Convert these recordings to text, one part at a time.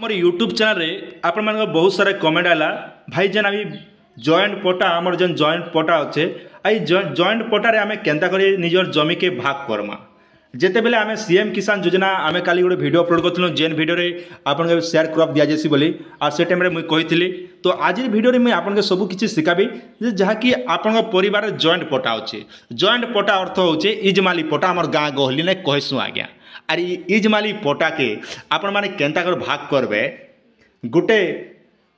आमर YouTube channel रे आपण मान बहुत सारा कमेंट आला भाई जेन अभी जॉइंट पटा आमर जेन जॉइंट पटा अच्छे आई जॉइंट पटारे आमे केंता करी निजर जमी के भाग करमा जेते बेले आमे सीएम किसान योजना आमे काली गोटे वीडियो अपलोड करथिलु जेन वीडियो रे आपन के शेयर क्रॉप दिया जेसी बोली आ से टाइम रे मुई कहिथिली तो आज वीडियो रे मुई आपन के सब किछि सिखाबी जे जहा कि आपन परिवार रे जॉइंट पटा अछि जॉइंट पटा अर्थ होचे इजमाली पटा हमर गां गहली ने कहसु आज्ञा अरे इजमाली पटा के आपण माने केंता कर भाग करबे गोटे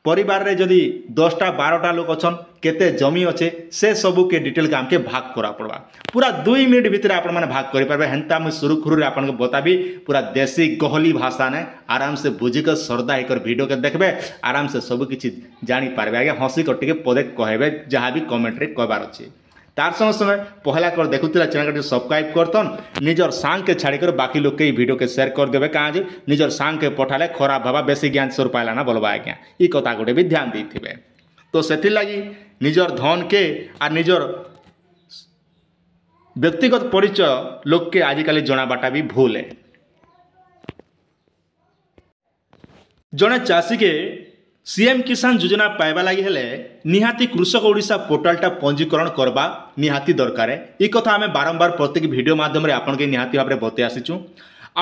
परिवार रे जदि 10टा 12टा लोक अछन केते जमी अच्छे से सबू के डिटेल के हमके भाग करा पड़वा पूरा 2 मिनट भीतर आपण माने भाग करि परबे हेंता मैं सुरुखुरु रे आपण के बताबी पूरा देसी गहली भाषा ने आराम से बुझी कर सरदा एकर वीडियो के देखबे आराम से सब किछि जानि पारबे आगे हंसी कट के पदे कहबे जहां भी कमेंट रे कहबार अछि तार संग संग पहला कर देखुला चैनल के सब्सक्राइब करतन निजर सांग के छाड़ी कर बाकी लोग के वीडियो के शेयर कर देबे कहाँ जे निजर सांग के पठाले खराब भाबा बेसी ज्ञान सोर पाइला ना बोलबा आज्ञा ई कथा गोटे भी ध्यान देथिबे तो सेथि लगी निजर धन के आ निजर व्यक्तिगत परिचय लोग के आजिकल जनाबाटा भी भूल है जड़े चाषी के सीएम किसान योजना पाइबा लगी हेले निहाती कृषक ओडिशा पोर्टालटा पंजीकरण करबा निहाती दरकार है कथा आम बारंबार प्रत्येक वीडियो माध्यम रे आपन के निहाती भाव बते आसीचु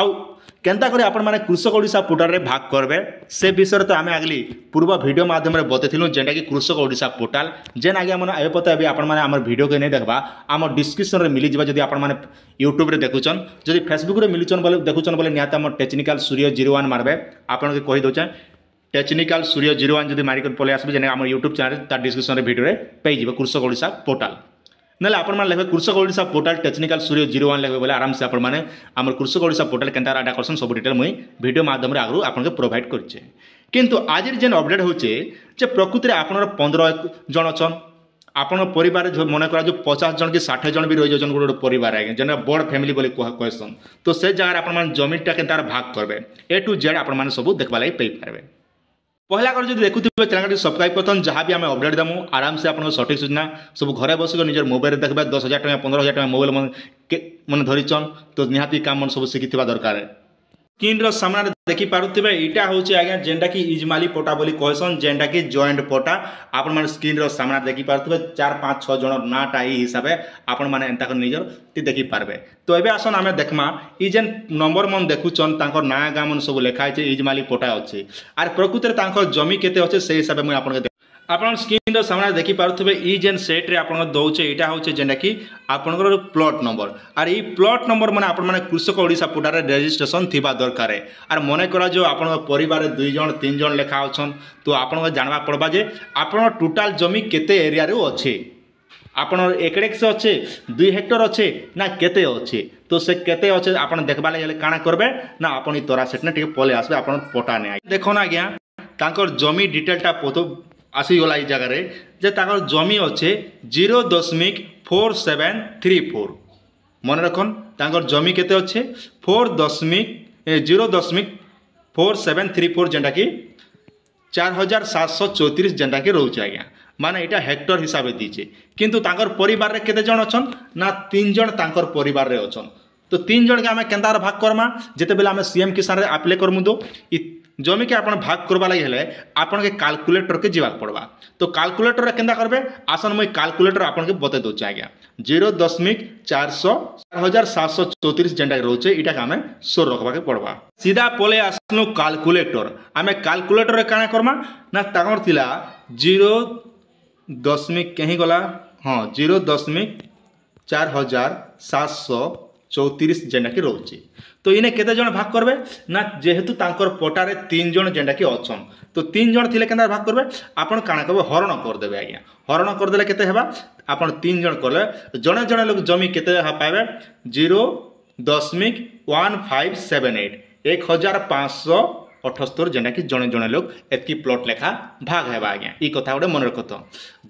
आउ केंता करे आपण माने कृषक ओडिशा पोर्टाल रे भाग करबे से विषय तो आमे अगली पूर्व वीडियो माध्यम रे बतेथिलु जेंटा कि कृषक ओडिशा पोर्टाल जेन आगे मन आबे पता अभी आपण माने हमर वीडियो के नै देखबा हमर डिस्क्रिप्शन रे मिली जिबा जदी आपण माने यूट्यूब रे देखुचन जदी फेसबुक रे मिलुचन बोले देखुचन बोले निहाती हमर टेक्निकल सूर्य 01 मारबे आपण के कहि दोचे टेक्निकल सूर्य 01 जदि मारिक पले आसबे जेने हमर यूट्यूब चैनल तार डिस्क्रिप्शन रे वीडियो रे पे जिबे कृषक ओडिशा पोर्टाल नले आपण मान लेबे कृषक ओडिशा पोर्टाल टेक्निकल सूर्य 01 लेबे बोले आराम से आपण माने हमर कृषक ओडिशा पोर्टाल केनता डाटा करसन सब डिटेल मुई वीडियो माध्यम रे आगु आपण के प्रोवाइड करछे किंतु आज जेन अपडेट होचे जे प्रकृति रे आपनर 15 जन छन आपण परिवार जो मन करा जो 50 जन की 60 जन भी रहि जन गोटे परिवार है जेना बड़ फैमिली बोले कहसन तो से जगह आपण मान जमीनटा केनता भाग करबे ए टू जेड आपण मान सब देखबा लागि पई पारबे पहला कर जो देखुवे चैनल सब्सक्राइब करतन जहाँ भी आम अपडेट देमु आराम से आप सठिक सूचना सब घरे बसिक निजर मोबाइल देखबे 10,000 टका 15,000 टका मोबाइल मन धरिचन तो निहाती काम मन सब शिखिथिबा दरकार है स्क्रीन रो सामने देखि पारुथिबे इटा होचे आज्ञा जेंटा कि इजमाली पटा बोली कहसन जेंटा कि जॉइंट पटा आपण माने स्क्रीन रो सामने देखि पारुथिबे 4 5 6 जन नाटा ई हिसाबे आपण माने एंता कर निजर ती देखि पारबे तो एबे आसन आमे देखमा ई जेन नंबर मन देखुचन तांकर ना गाम मन सब लेखा छै इजमाली पटा अछि आर प्रकृति रे तांकर जमी केते अछि से हिसाबे मुई आपण के आपण स्क्रीन रो सामने देखि पारुथिबे ई जेन सेट रे आपण दउचे इटा होचे जेंटा कि आपनकर plot number R E plot number माने आपण माने कृषक ओडिशा पोर्टाल रे रजिस्ट्रेशन थिबा दरकार है आर मने करा जो आपण परिवार 2 जन 3 जन लेखा अछन तो आपण जानबा पड़बा जे आपण टोटल जमी केते एरिया रे अछि आपण एकड़े से अच्छे 2 हेक्टर अच्छे ना केते अच्छे तो से केते अच्छे आपण देखबा ले काना करबे ना आपण ई तोरा सेट ने ठीक पले आसबे आपण पटा ने देखो ना आज्ञा तांकर जमी डिटेलटा पोतो आसीगला ई जगह रे जे ताकर जमी अच्छे 0.4734 मन रखन ताकर जमी केते अच्छे 0.4734 जेंटा कि 4734 जेंटा कि रहउछ आज्ञा माने एटा हेक्टर हिसाब से दीचे किंतु ताकर परिवार रे केते जन अछन ना 3 जन ताकर परिवार रे अछन तो 3 जन के आमे केंदार भाग करमा जेते बेले आमे सीएम किसान रे अप्लाई करमु दो जमी के आपण भाग करबा लागि हेले आपण के कैलकुलेटर के जीवा पड़बा तो कैलकुलेटर रे केंदा करबे आसन मई कैलकुलेटर आपण के बते दोचे आज्ञा 0.4734 जेंटा रहउचे इटा के आमे सोर रखबा के पड़बा सीधा पले आसनु कैलकुलेटर आमे कैलकुलेटर रे काना करमा ना ताकर थिला 0. कहीं गला हाँ 0.4734 जेंटा कि रोचे तो इने केते जन भाग करबे ना जेहेतु तांकर पटारे 3 जन जेंटा कि अछन तो 3 जन थिले केना भाग करबे आपण काना करबे हरण कर देबे आज्ञा हरण कर देले केते हेबा आपण 3 जन करले जने जने लोग जमी केते पाइबे 0.1578 1578 जेंटा कि जने जने लोग एतकी प्लॉट लेखा भाग हेबा आज्ञा ई कथा गोटे मन रखत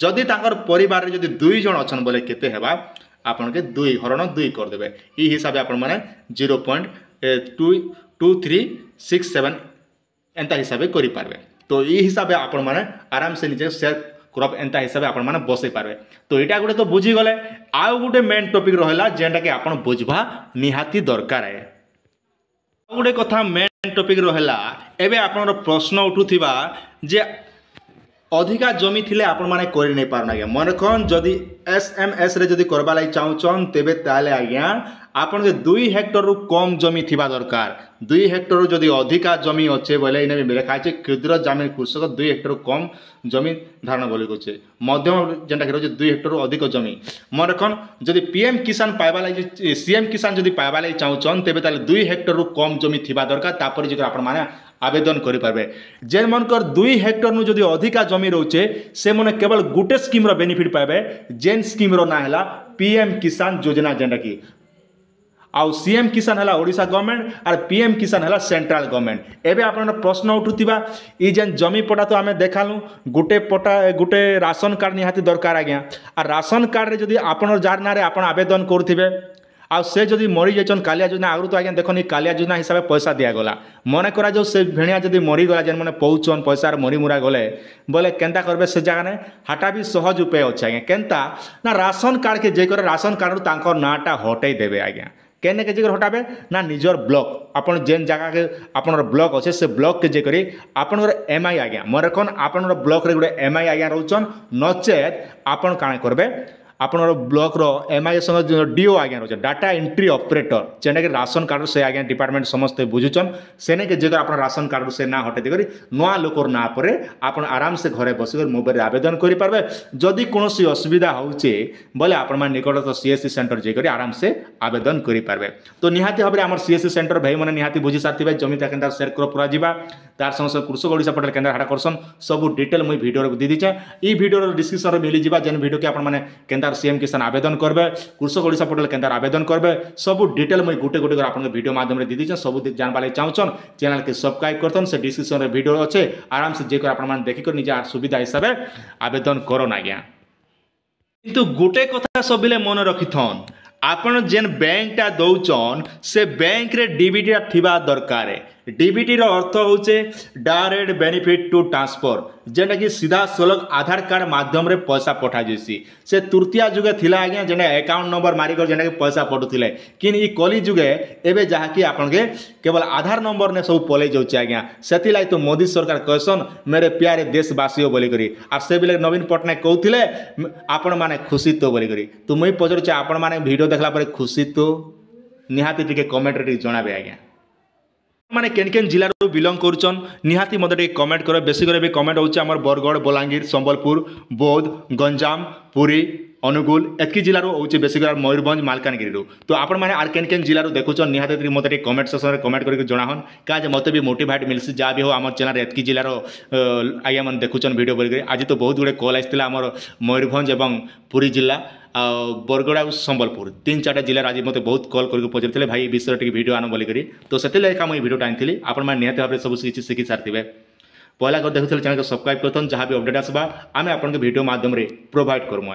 जदि तांकर परिवार रे जदि 2 जन अछन बोले केते हेबा आपण के 2 हरण 2 कर देबे ई हिसाब आपण माने 0.2367 एंता हिसाब करि पारबे तो ई हिसाब आपण माने आराम से निजे शेयर क्रॉप एंता हिसाब आपण माने बसै पारबे तो एटा गोटे तो बुझी गले आ गोटे मेन टॉपिक रहला जेंटा कि आपण बुझबा निहाती दरकार है गोटे कथा मेन टॉपिक रहा एबे आपनर प्रश्न उठुथिबा जे अधिका जमी थिले आपण माने करि नै पारन आज्ञा मन कौन जदि SMS रे जदि करबा लागि चाहूचन तेबे ताले आज्ञा आपन के 2 हेक्टर रु कम जमी थिबा दरकार 2 हेक्टर रु जदि अधिका जमी अच्छे बोले इने भी लिखा छै क्षुद्र जमीन कृषक 2 हेक्टर रु कम जमी धारण बोली कोचे मध्यम जेंटा के 2 हेक्टर रु अधिक जमी मन कौन जदि PM किसान पाइबा लागि CM किसान जदि पाइबा लागि चाहूचन तेबे ताले 2 हेक्टर रु कम जमी थिबा दरकार तापर जे आपण माने आवेदन करें जेन मनकर 2 हेक्टर नु जदि अधिका जमी रोचे से मने केवल गुटे स्कीम रो बेनिफिट पाबे जेन स्कीम रो ना हला PM किसान योजना जेंटा की आउ CM किसान हला ओडिशा गवर्नमेंट और PM किसान हला सेंट्रल गवर्नमेंट एबे आपन प्रश्न उठुतिबा ई जेन जमी पटा तो आमे देखालु गुटे पटा गुटे राशन कार्ड निहाती दरकार आज्ञा आ राशन कार्ड रे जदि आपन जार ना रे आपन आवेदन करथिबे आ से जदि मरी जाइछन कालिया योजना आगु तो आज्ञा देखनी कालिया योजना हिसाब से पैसा दिया गला मन करा जो से भेणिया जदि मरी गला जेन माने पहुचन पैसा मरी मुरा गले बोले केनता करबे से जगह ने हाटा भी सहज उपाय अछि आज्ञा केनता ना राशन कार्ड के जे करे राशन कार्ड रु तांकर नाटा हटाई देबे आज्ञा केने के जगह हटाबे ना निजर ब्लॉक आपन जेन जगह के आपन ब्लॉक अच्छे से ब्लॉक के जे करी आपन MI आज्ञा मोर कोन आपन ब्लॉक रे गुटे MI आज्ञा रहउचन नचेत आपन काणे करबे आपन ब्लॉक रो MI संग DO आज्ञा रोचे डाटा एंट्री ऑपरेटर जेने के राशन कार्ड से आज्ञा डिपार्टमेंट समस्त बुझुचन सेने के जगह आपन राशन कार्ड से ना हटे देकरी नवा लोकर ना परे आपन आराम से घरे बसिकर मोबाइल रे आवेदन करि पारबे जदि कोनोसी असुविधा होउचे बोले आपन मान निकटस्थ CSC सेंटर जे करी आराम से आवेदन करि पारबे तो निहाती भाबरे हमर CSC सेंटर भाई माने निहाती बुझि साथिबे जमिता केंदा शेयर कर पुरा जिबा तार संग संग कृषक ओडिशा पोर्टल केंदा हाटा करसन सब डिटेल मुई वीडियो रे दी दिछे ई वीडियो रो डिस्क्रिप्शन रे मिली जिबा जेन वीडियो के आपन माने केंदा CM किसान आवेदन करबे कृषक ओडिशा पोर्टल केंदा आवेदन करबे सब डिटेल मुई गुटे गुटे आपन वीडियो माध्यम रे दी दिछे सब जानबा लागि चाहउछन चैनल के सब्सक्राइब करतन से डिस्क्रिप्शन रे वीडियो अच्छे आराम से जेकर आपन मान देखि कर निजा सुविधा हिसाब से आवेदन करन आज्ञा किंतु गुटे कथा सबले मन रखिथन आपन जेन बैंक टा दउचन से बैंक रे DBT थिबा दरकार DBT रो अर्थ होचे डायरेक्ट बेनिफिट टू ट्रांसफर जेना कि सीधा सलग आधार कार्ड माध्यम रे पैसा पठा जैसी से तृतीया जुगे थिला आज्ञा जेना अकाउंट नंबर मारी कर जेना कि पैसा पठुथिले किन ई कली जुगे एबे जहा कि आपन के केवल आधार नंबर ने सब पले जाउचे आज्ञा सेति लाई तो मोदी सरकार कहसन मेरे प्यारे देशवासियों बोली करी आ से बिले नवीन पटनायक कहउथिले आपन माने खुशी तो बोली करी तो मुई पजरचे आपन माने वीडियो देखला पर खुशी तो निहाती टिके कमेंट रे जणाबे आज्ञा माने केन केन जिला रो बिलोंग करूचन निहाती मते टिके कमेंट करे बेसी करे भी कमेंट होचे हमर बरगढ़ बलांगीर संबलपुर बौद्ध गंजाम पुरी अनुगुल एतकी जिला रो होचे बेसी करे मयूरभंज मालकानगिरी रो तो आपण माने आर केन केन जिला रो देखुचन निहाती मते टिके कमेंट सेक्शन रे कमेंट करके जणाहन का जे मते भी मोटिवेट मिलसी जा भी हो हमर चैनल रे एतकी जिला रो आया मन देखुचन वीडियो बोल आज तो बहुत गुडे कॉल आइसतिला हमर मयूरभंज एवं पुरी जिला बरगढ़ आ संबलपुर 3-4 जिला आज मत बहुत कॉल करके पचार भाई विषय टी वीडियो आन बोलिक तो से मुझे वीडियो आनी आपण निहत भाव में सब किसी शिखी सारी पहला देखुले चैनल को सब्सक्राइब करतन जहाँ भी अपडेट आसबा आम आपन वीडियो माध्यम प्रोवाइड करमु।